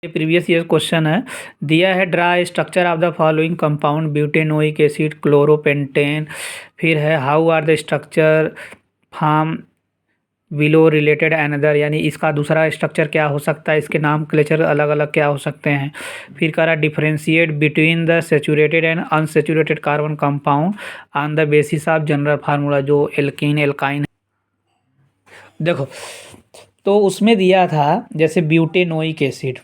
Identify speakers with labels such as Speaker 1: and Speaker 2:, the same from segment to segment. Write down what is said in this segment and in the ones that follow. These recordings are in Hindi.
Speaker 1: प्रीवियस ईयर क्वेश्चन है, दिया है draw structure of the following compound butanoic acid chloropentane. फिर है how are the structure form below related another, यानी इसका दूसरा स्ट्रक्चर क्या हो सकता है, इसके नाम क्लेचर अलग अलग क्या हो सकते हैं। फिर कह रहा differentiate between the saturated and unsaturated carbon compound on the basis of general formula, जो एल्कीन एल्काइन। देखो तो उसमें दिया था जैसे ब्यूटेनोइक एसिड,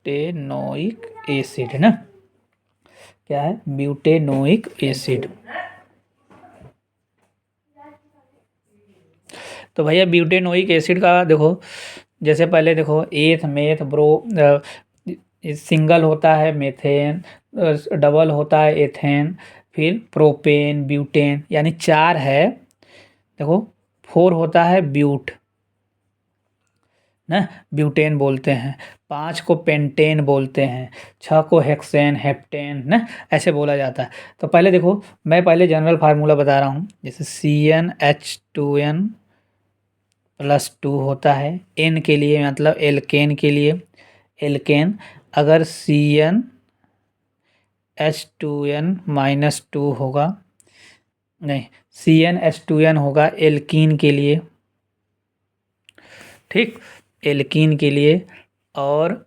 Speaker 1: ब्यूटेनोइक एसिड है ना, क्या है ब्यूटेनोइक एसिड। तो भैया ब्यूटेनोइक एसिड का देखो, जैसे पहले देखो एथ मेथ ब्रो, सिंगल होता है मेथेन, डबल होता है एथेन, फिर प्रोपेन ब्यूटेन, यानी 4 है। देखो 4 होता है ब्यूट ना, ब्यूटेन बोलते हैं। 5 को पेंटेन बोलते हैं। 6 को हेक्सेन हेप्टेन ना, ऐसे बोला जाता है। तो पहले देखो, मैं पहले जनरल फार्मूला बता रहा हूँ। जैसे CnH2n+2 होता है एन के लिए, मतलब एल्केन के लिए। एल्केन अगर CnH2n-2 होगा, नहीं CnH2n होगा एल्कीन के लिए, ठीक, एल्कीन के लिए। और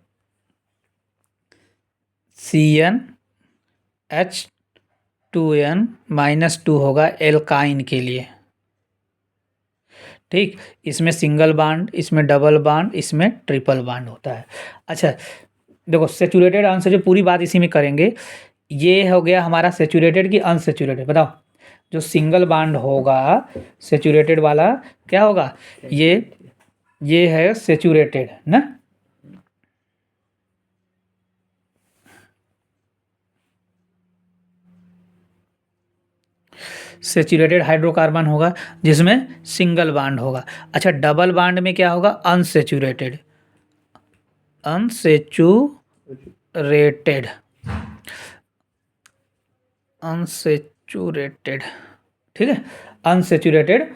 Speaker 1: CnH2n-2 होगा एल्काइन के लिए, ठीक। इसमें सिंगल बांड, इसमें डबल बांड, इसमें ट्रिपल बांड होता है। अच्छा देखो सेचुरेटेड अनसेचुरेटेड पूरी बात इसी में करेंगे। ये हो गया हमारा सेचुरेटेड की अनसेचुरेटेड, बताओ। जो सिंगल बांड होगा सेचुरेटेड वाला क्या होगा, ये है सेचुरेटेड ना। सेचुरेटेड हाइड्रोकार्बन होगा जिसमें सिंगल बांड होगा। अच्छा डबल बांड में क्या होगा, अनसेचुरेटेड, अनसेचुरेटेड, अनसेचुरेटेड, ठीक है, अनसेचुरेटेड।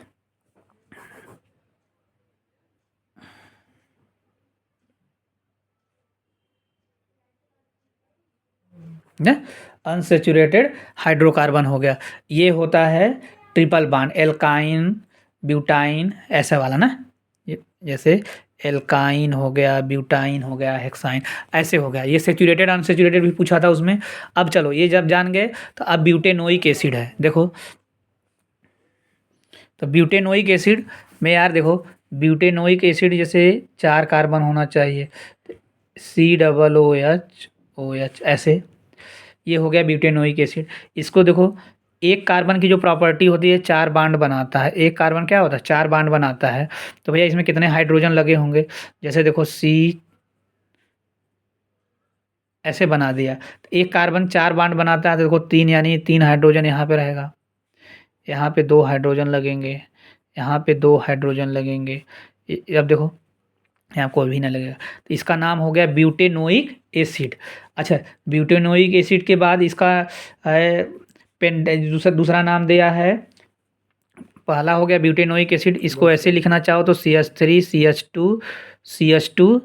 Speaker 1: अनसेचुरेटेड हाइड्रोकार्बन हो गया। ये होता है ट्रिपल बांड, एल्काइन ब्यूटाइन ऐसा वाला ना, जैसे एल्काइन हो गया, ब्यूटाइन हो गया, हेक्साइन ऐसे हो गया। ये सेचुरेटेड अनसेचुरेटेड भी पूछा था उसमें। अब चलो ये जब जान गए तो अब ब्यूटेनोइक एसिड है। देखो तो ब्यूटेनोइक एसिड में यार देखो, ब्यूटेनोइक एसिड जैसे 4 कार्बन होना चाहिए, COOH ऐसे, ये हो गया ब्यूटेनोइक एसिड। इसको देखो, एक कार्बन की जो प्रॉपर्टी होती है 4 बांड बनाता है। एक कार्बन क्या होता है, 4 बांड बनाता है। तो भैया इसमें कितने हाइड्रोजन लगे होंगे, जैसे देखो C ऐसे बना दिया, तो एक कार्बन 4 बांड बनाता है, तो देखो 3, यानी 3 हाइड्रोजन यहाँ पे रहेगा, यहाँ पे 2 हाइड्रोजन लगेंगे, यहाँ पे 2 हाइड्रोजन लगेंगे। अब देखो यहाँ कोई भी ना लगेगा, तो इसका नाम हो गया ब्यूटेनोइक एसिड। अच्छा ब्यूटेनोइक एसिड के बाद इसका दूसरा नाम दिया है, पहला हो गया ब्यूटेनोइक एसिड, इसको ऐसे लिखना चाहो तो CH3 CH2 CH2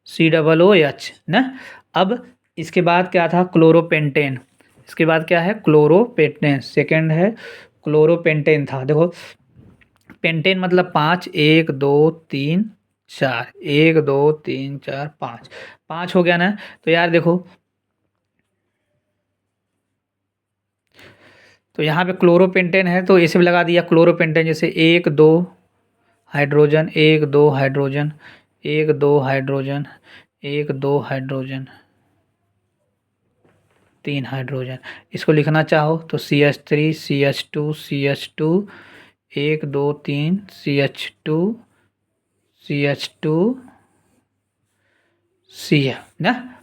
Speaker 1: COOH ना। अब इसके बाद क्या था, क्लोरोपेंटेन। इसके बाद क्या है, क्लोरोपेंटेन, सेकेंड है क्लोरोपेंटेन था। देखो पेंटेन मतलब 5, 1 2 3 4, 1 2 3 4 5, 5 हो गया ना। तो यार देखो, तो यहाँ पे क्लोरोपेंटेन है तो ऐसे भी लगा दिया क्लोरोपेंटेन, जैसे 1 2 hydrogen, 1 2 hydrogen, 1 2 hydrogen, 1 2 hydrogen, 3 hydrogen. इसको लिखना चाहो तो CH3 CH2 CH2, 1 2 3 CH2 CH2 C है ना,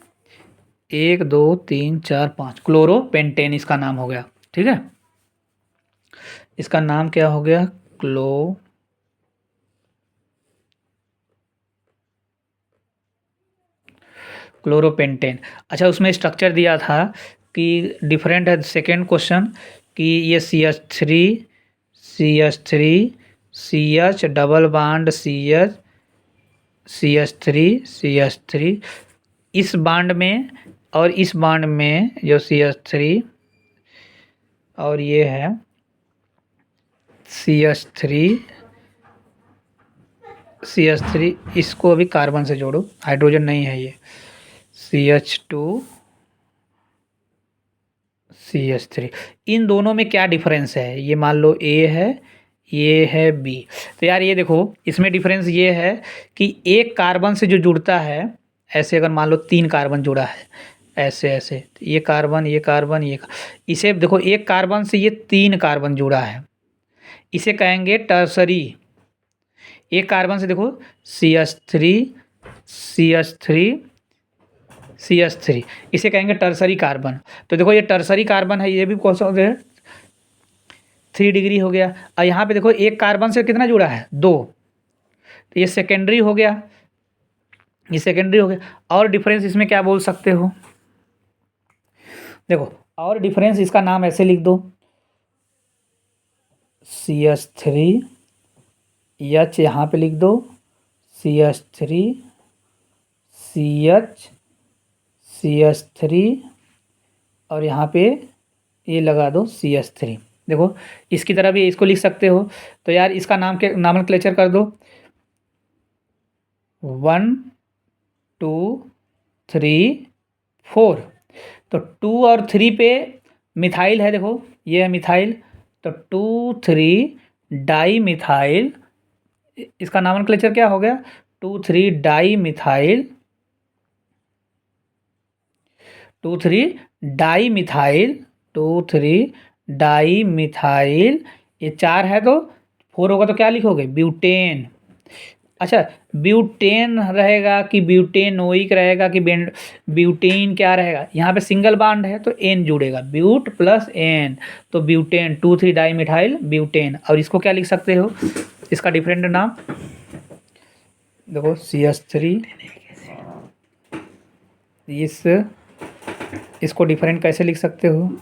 Speaker 1: 1 2 3 4 5, क्लोरोपेंटेन इसका नाम हो गया, ठीक है। इसका नाम क्या हो गया, क्लोरोपेंटेन। अच्छा उसमें स्ट्रक्चर दिया था कि डिफरेंट है, सेकेंड क्वेश्चन, कि ये CH3 CH double bond CH CH3 इस बॉन्ड में और इस बॉन्ड में जो CH3 और ये है CH3 इसको अभी कार्बन से जोड़ो, हाइड्रोजन नहीं है ये, CH2 CH3। इन दोनों में क्या डिफरेंस है, ये मान लो A है, ये है B। तो यार ये देखो इसमें डिफरेंस ये है कि एक कार्बन से जो जुड़ता है, ऐसे अगर मान लो 3 कार्बन जुड़ा है ऐसे ऐसे, तो ये कार्बन ये कार्बन ये, इसे देखो एक कार्बन से ये 3 कार्बन जुड़ा है, इसे कहेंगे टर्सरी। एक कार्बन से देखो CH3 CH3 CH3, इसे कहेंगे टर्सरी कार्बन। तो देखो ये टर्सरी कार्बन है, ये भी कौन सा है 3 डिग्री हो गया। और यहाँ पे देखो एक कार्बन से कितना जुड़ा है 2, तो ये सेकेंडरी हो गया, ये सेकेंडरी हो गया। और डिफरेंस इसमें क्या बोल सकते हो, देखो और डिफरेंस इसका नाम ऐसे लिख दो, CH3 H यहाँ पे लिख दो, CH3 CH3 और यहाँ पे ये लगा दो CH3। देखो इसकी तरह भी इसको लिख सकते हो। तो यार इसका नाम के नॉमेनक्लेचर कर दो, 1 2 3 4। तो 2 और 3 पे मिथाइल है, देखो ये है मिथाइल, तो 2 3 डाई मिथाइल, इसका नॉमेनक्लेचर क्या हो गया 2 3 di methyl, 2 3 di methyl, 2 3 di methyl. ये 4 है तो 4 होगा तो क्या लिखोगे ब्यूटेन। अच्छा ब्यूटेन रहेगा कि ब्यूटेनोइक रहेगा कि ब्यूटेन क्या रहेगा, यहाँ पे सिंगल बॉन्ड है तो एन जुड़ेगा, ब्यूट प्लस एन, तो ब्यूटेन 2 3 डाई मिथाइल ब्यूटेन। और इसको क्या लिख सकते हो, इसका डिफरेंट नाम देखो CH3, इसको डिफरेंट कैसे लिख सकते हो,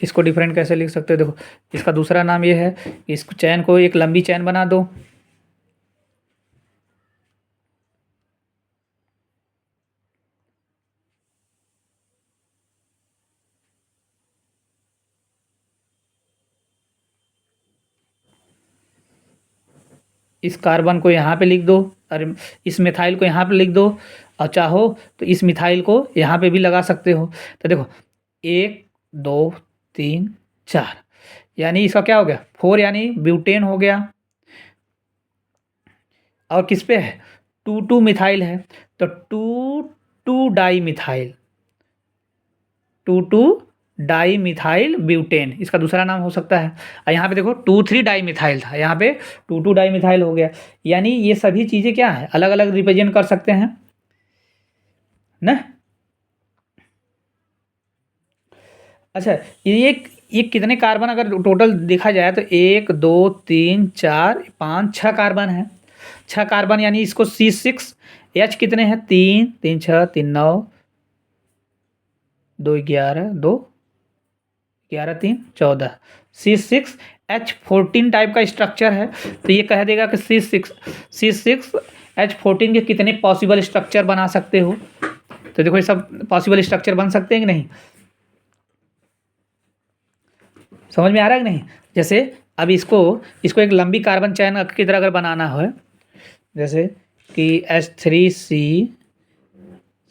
Speaker 1: इसको डिफरेंट कैसे लिख सकते हो, देखो इसका दूसरा नाम ये है, इस चैन को एक लंबी चैन बना दो, इस कार्बन को यहाँ पे लिख दो और इस मिथाइल को यहाँ पे लिख दो, और चाहो तो इस मिथाइल को यहाँ पे भी लगा सकते हो। तो देखो 1 2 3 4, यानी इसका क्या हो गया 4, यानी ब्यूटेन हो गया। और किस पे है 2 2 मिथाइल है, तो 2 2 di methyl, 2 2 di methyl butane इसका दूसरा नाम हो सकता है। और यहाँ पे देखो 2 3 डाई मिथाइल था, यहाँ पे 2 2 डाई मिथाइल हो गया। यानी ये सभी चीज़ें क्या है अलग अलग रिप्रेजेंट कर सकते हैं ना। अच्छा ये कितने कार्बन अगर टोटल देखा जाए तो 1 2 3 4 5 6 कार्बन है, 6 कार्बन, यानी इसको C6 H कितने हैं 3 3 6 3 9 2 11 2 11 3 14, C6H14 टाइप का स्ट्रक्चर है। तो ये कह देगा कि C6H14 के कितने पॉसिबल स्ट्रक्चर बना सकते हो। तो देखो ये सब पॉसिबल स्ट्रक्चर बन सकते हैं कि नहीं, समझ में आ रहा है कि नहीं। जैसे अब इसको एक लंबी कार्बन चैन की तरह अगर बनाना है, जैसे कि H3C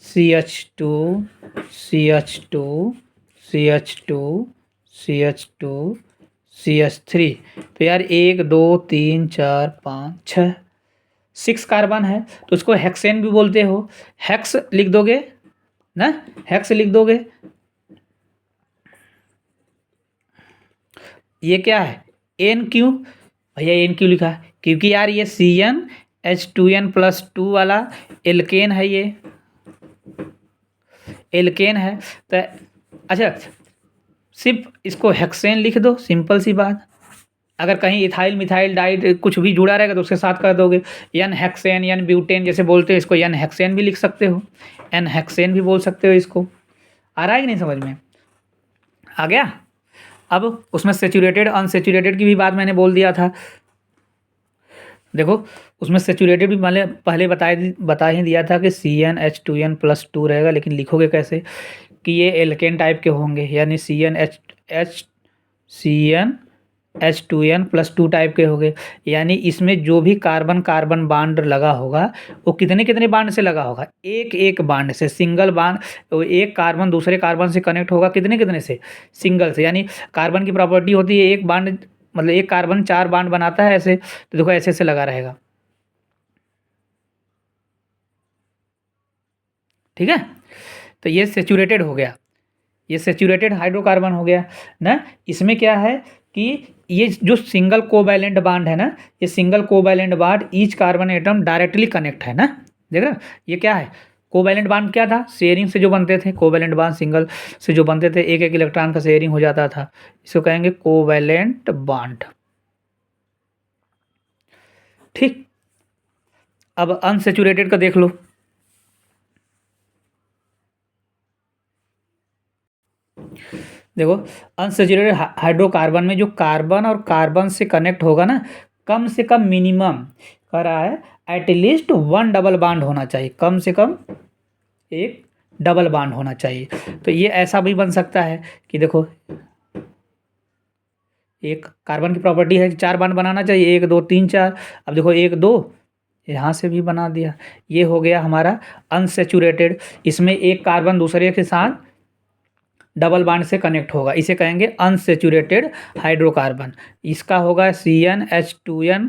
Speaker 1: CH2 CH2 CH2 CH2 CH3, तो यार 1 2 3 4 5 6 6 कार्बन है, तो उसको हेक्सेन भी बोलते हो, हेक्स लिख दोगे ना, हेक्स लिख दोगे। ये क्या है एन क्यू, भैया एन क्यू लिखा है क्योंकि यार ये CnH2n+2 वाला एल्केन है, ये एल्केन है। तो अच्छा सिर्फ इसको हेक्सेन लिख दो, सिंपल सी बात। अगर कहीं इथाइल मिथाइल डाइड कुछ भी जुड़ा रहेगा तो उसके साथ कर दोगे, एन हेक्सेन एन ब्यूटेन जैसे बोलते हैं इसको, एन हेक्सेन भी लिख सकते हो, एन हेक्सेन भी बोल सकते हो इसको। आ रहा है कि नहीं समझ में, आ गया। अब उसमें सेचुरेटेड अनसेचुरेटेड की भी बात मैंने बोल दिया था। देखो उसमें सेचुरेटेड भी मैंने पहले बता ही दिया था कि CnH2n+2 रहेगा, लेकिन लिखोगे कैसे कि ये एल्केन टाइप के होंगे, यानी CnH2n+2 टाइप के होंगे। यानी इसमें जो भी कार्बन कार्बन बांड लगा होगा वो कितने कितने बांड से लगा होगा, एक एक बांड से, सिंगल बांड। तो एक कार्बन दूसरे कार्बन से कनेक्ट होगा कितने कितने से, सिंगल से। यानी कार्बन की प्रॉपर्टी होती है एक बांड, मतलब एक कार्बन 4 बांड बनाता है ऐसे, तो देखो ऐसे ऐसे लगा रहेगा। ठीक है, तो ये सेचुरेटेड हो गया, ये सेचुरेटेड हाइड्रोकार्बन हो गया ना। इसमें क्या है कि ये जो सिंगल कोवैलेंट बांड है ना, ये single covalent bond each carbon atom directly connect है ना। देख रहे हो ये क्या है, कोवैलेंट बांड क्या था, शेयरिंग से जो बनते थे। कोवैलेंट बांड सिंगल से जो बनते थे, एक एक इलेक्ट्रॉन का शेयरिंग हो जाता था, इसको कहेंगे कोवैलेंट बांड। ठीक, अब अनसेचुरेटेड का देख लो। देखो अनसेचुरेटेड हाइड्रोकार्बन में जो कार्बन और कार्बन से कनेक्ट होगा ना, कम से कम मिनिमम कह रहा है एटलीस्ट 1 डबल बांड होना चाहिए, कम से कम एक डबल बांड होना चाहिए। तो ये ऐसा भी बन सकता है कि देखो एक कार्बन की प्रॉपर्टी है कि 4 बांड बनाना चाहिए, 1 2 3 4। अब देखो 1 2 यहाँ से भी बना दिया, ये हो गया हमारा अनसेचुरेटेड। इसमें एक कार्बन दूसरे के साथ डबल बांड से कनेक्ट होगा, इसे कहेंगे अनसेचुरेटेड हाइड्रोकार्बन। इसका होगा CnH2n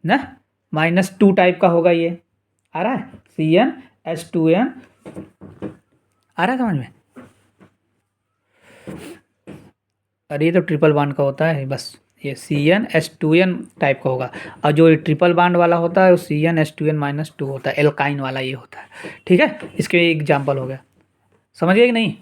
Speaker 1: ना, -2 टाइप का होगा ये। आ रहा है CnH2n, आ रहा है समझ में। अरे ये तो ट्रिपल बांड का होता है बस, ये CnH2n टाइप का होगा। और जो ट्रिपल बांड वाला होता है वो CnH2n-2 होता है, एल्काइन वाला ये होता है। ठीक है, इसके एग्जाम्पल हो गया, समझ गए कि नहीं।